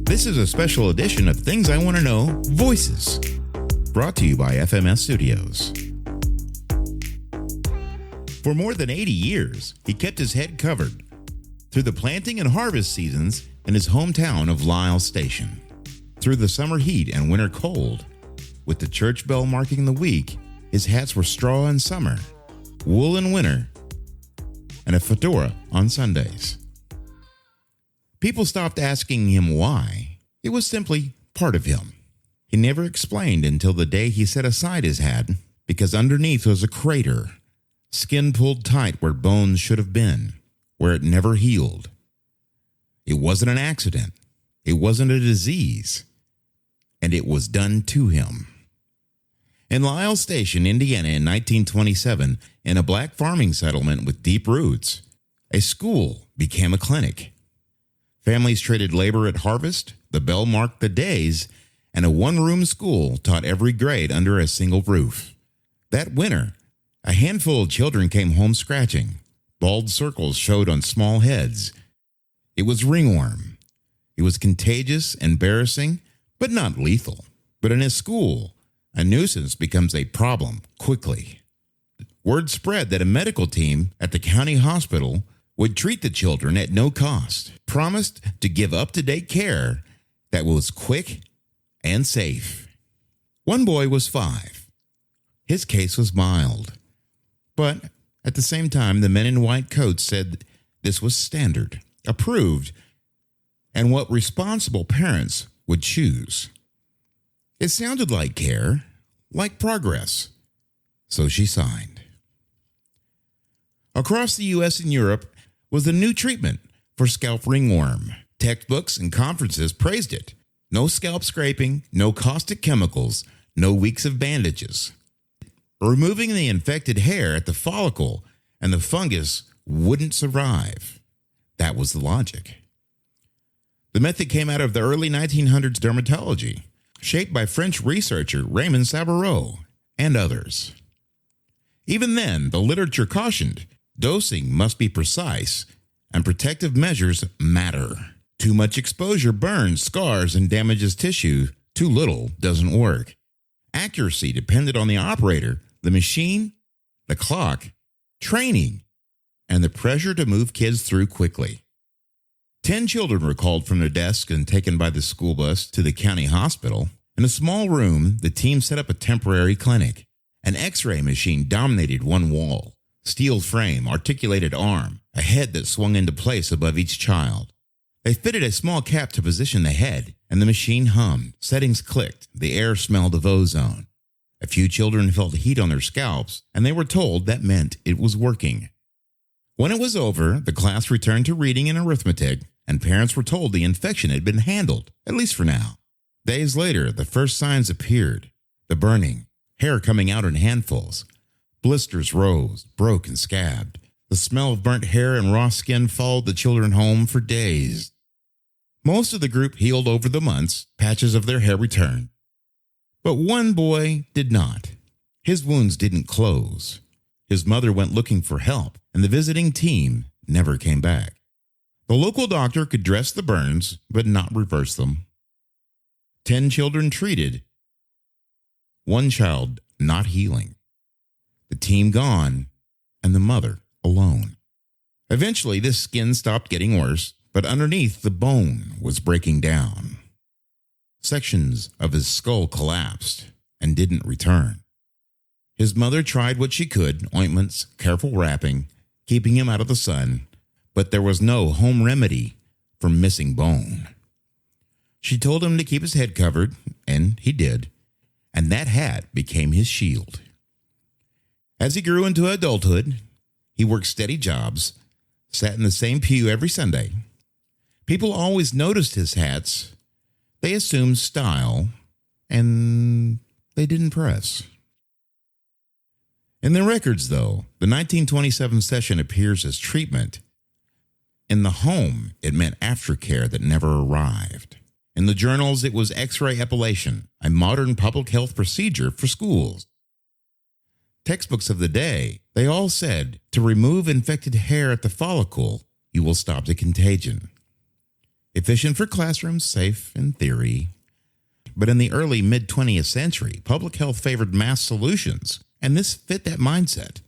This is a special edition of Things I Want to Know Voices, brought to you by FMS Studios. For more than 80 years, he kept his head covered through the planting and harvest seasons in his hometown of Lisle Station. Through the summer heat and winter cold, with the church bell marking the week, his hats were straw in summer, wool in winter, and a fedora on Sundays. People stopped asking him why. It was simply part of him. He never explained until the day he set aside his hat, because underneath was a crater, skin pulled tight where bones should have been, where it never healed. It wasn't an accident. It wasn't a disease. And it was done to him. In Lisle Station, Indiana in 1927, in a black farming settlement with deep roots, a school became a clinic. Families traded labor at harvest, the bell marked the days, and a one-room school taught every grade under a single roof. That winter, a handful of children came home scratching. Bald circles showed on small heads. It was ringworm. It was contagious, embarrassing, but not lethal. But in a school, a nuisance becomes a problem quickly. Word spread that a medical team at the county hospital would treat the children at no cost, promised to give up-to-date care that was quick and safe. One boy was 5. His case was mild. But at the same time, the men in white coats said this was standard, approved, and what responsible parents would choose. It sounded like care, like progress. So she signed. Across the U.S. and Europe was a new treatment for scalp ringworm. Textbooks and conferences praised it. No scalp scraping, no caustic chemicals, no weeks of bandages. Removing the infected hair at the follicle and the fungus wouldn't survive. That was the logic. The method came out of the early 1900s dermatology, shaped by French researcher Raymond Saboureau and others. Even then, the literature cautioned dosing must be precise, and protective measures matter. Too much exposure burns, scars, and damages tissue. Too little doesn't work. Accuracy depended on the operator, the machine, the clock, training, and the pressure to move kids through quickly. 10 children were called from their desks and taken by the school bus to the county hospital. In a small room, the team set up a temporary clinic. An X-ray machine dominated one wall. Steel frame, articulated arm, a head that swung into place above each child. They fitted a small cap to position the head, and the machine hummed. Settings clicked. The air smelled of ozone. A few children felt heat on their scalps, and they were told that meant it was working. When it was over, the class returned to reading and arithmetic, and parents were told the infection had been handled, at least for now. Days later, the first signs appeared. The burning, hair coming out in handfuls. Blisters rose, broke, and scabbed. The smell of burnt hair and raw skin followed the children home for days. Most of the group healed over the months. Patches of their hair returned. But one boy did not. His wounds didn't close. His mother went looking for help, and the visiting team never came back. The local doctor could dress the burns, but not reverse them. 10 children treated. 1 child not healing. The team gone, and the mother alone. Eventually, the skin stopped getting worse, but underneath the bone was breaking down. Sections of his skull collapsed and didn't return. His mother tried what she could, ointments, careful wrapping, keeping him out of the sun, but there was no home remedy for missing bone. She told him to keep his head covered, and he did, and that hat became his shield. As he grew into adulthood, he worked steady jobs, sat in the same pew every Sunday. People always noticed his hats. They assumed style, and they didn't press. In the records, though, the 1927 session appears as treatment. In the home, it meant aftercare that never arrived. In the journals, it was X-ray epilation, a modern public health procedure for schools. Textbooks of the day, they all said, to remove infected hair at the follicle, you will stop the contagion. Efficient for classrooms, safe in theory. But in the early mid-20th century, public health favored mass solutions, and this fit that mindset.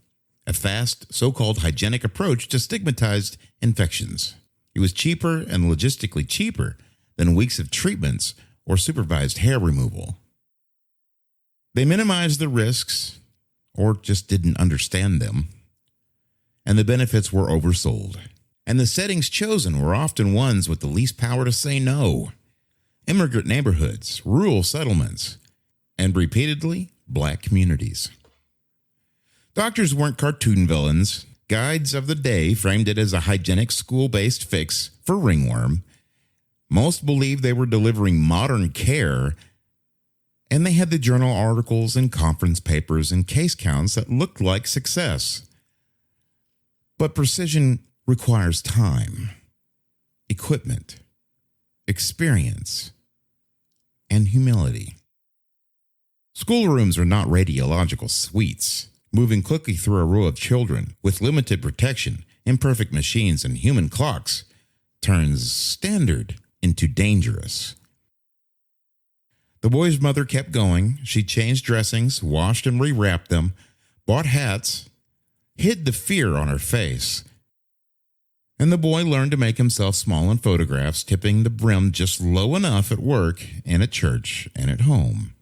A fast, so-called hygienic approach to stigmatized infections. It was cheaper and logistically cheaper than weeks of treatments or supervised hair removal. They minimized the risks, or just didn't understand them, and the benefits were oversold. And the settings chosen were often ones with the least power to say no. Immigrant neighborhoods, rural settlements, and repeatedly, black communities. Doctors weren't cartoon villains. Guides of the day framed it as a hygienic school-based fix for ringworm. Most believed they were delivering modern care, and they had the journal articles and conference papers and case counts that looked like success. But precision requires time, equipment, experience, and humility. Schoolrooms are not radiological suites, moving quickly through a row of children with limited protection, imperfect machines, and human clocks turns standard into dangerous. The boy's mother kept going. She changed dressings, washed and rewrapped them, bought hats, hid the fear on her face. And the boy learned to make himself small in photographs, tipping the brim just low enough at work and at church and at home,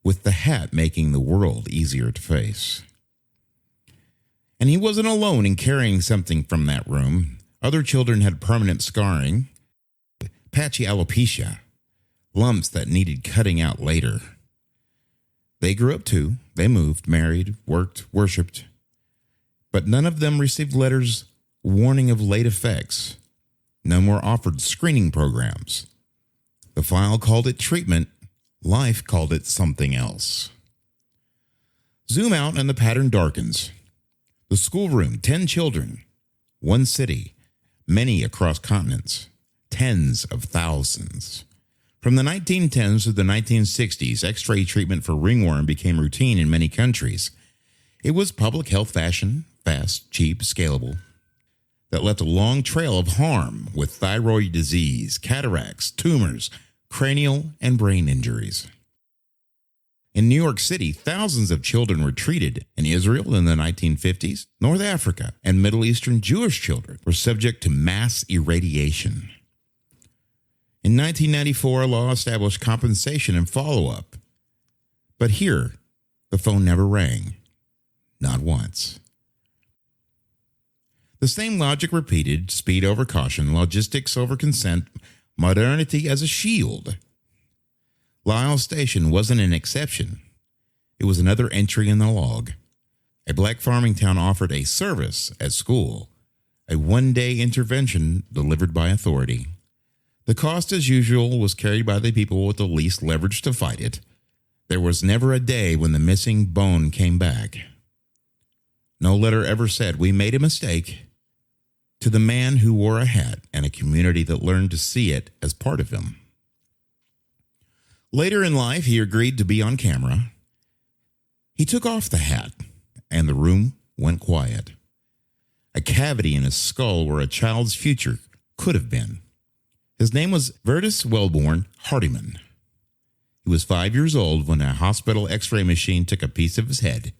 with the hat making the world easier to face. And he wasn't alone in carrying something from that room. Other children had permanent scarring, patchy alopecia, lumps that needed cutting out later. They grew up too. They moved, married, worked, worshipped. But none of them received letters warning of late effects. None were offered screening programs. The file called it treatment. Life called it something else. Zoom out and the pattern darkens. The schoolroom, 10 children, one city, many across continents, tens of thousands. From the 1910s to the 1960s, X-ray treatment for ringworm became routine in many countries. It was public health fashion, fast, cheap, scalable, that left a long trail of harm with thyroid disease, cataracts, tumors, cranial and brain injuries. In New York City, thousands of children were treated. In Israel in the 1950s, North Africa, and Middle Eastern Jewish children were subject to mass irradiation. In 1994, a law established compensation and follow-up. But here, the phone never rang. Not once. The same logic repeated: speed over caution, logistics over consent, modernity as a shield. Lyle Station wasn't an exception. It was another entry in the log. A black farming town offered a service at school, a one-day intervention delivered by authority. The cost, as usual, was carried by the people with the least leverage to fight it. There was never a day when the missing bone came back. No letter ever said, "We made a mistake," to the man who wore a hat and a community that learned to see it as part of him. Later in life, he agreed to be on camera. He took off the hat, and the room went quiet. A cavity in his skull where a child's future could have been. His name was Vertus Wellborn Hardiman. He was 5 years old when a hospital x-ray machine took a piece of his head.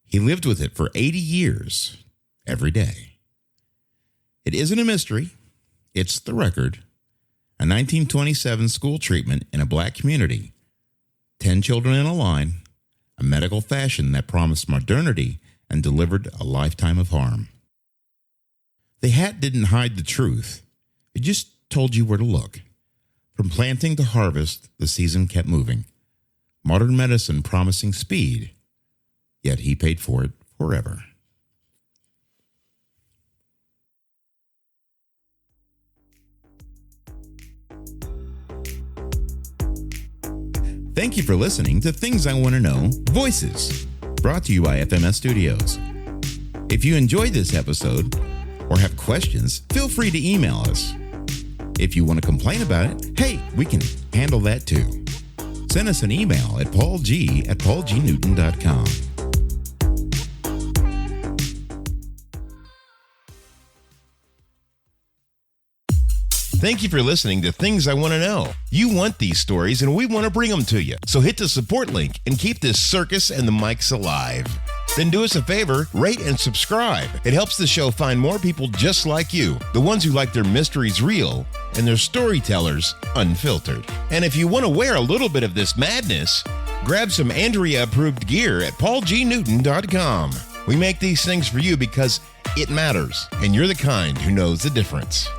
He lived with it for 80 years, every day. It isn't a mystery. It's the record. A 1927 school treatment in a black community. 10 children in a line. A medical fashion that promised modernity and delivered a lifetime of harm. The hat didn't hide the truth. It just told you where to look. From planting to harvest, the season kept moving. Modern medicine promising speed. Yet he paid for it forever. Thank you for listening to Things I Want to Know Voices, brought to you by FMS Studios. If you enjoyed this episode or have questions, feel free to email us. If you want to complain about it, hey, we can handle that too. Send us an email at paulg@paulgnewton.com. Thank you for listening to Things I Want to Know. You want these stories, and we want to bring them to you. So hit the support link and keep this circus and the mics alive. Then do us a favor, rate and subscribe. It helps the show find more people just like you, the ones who like their mysteries real and their storytellers unfiltered. And if you want to wear a little bit of this madness, grab some Andrea-approved gear at paulgnewton.com. We make these things for you because it matters, and you're the kind who knows the difference.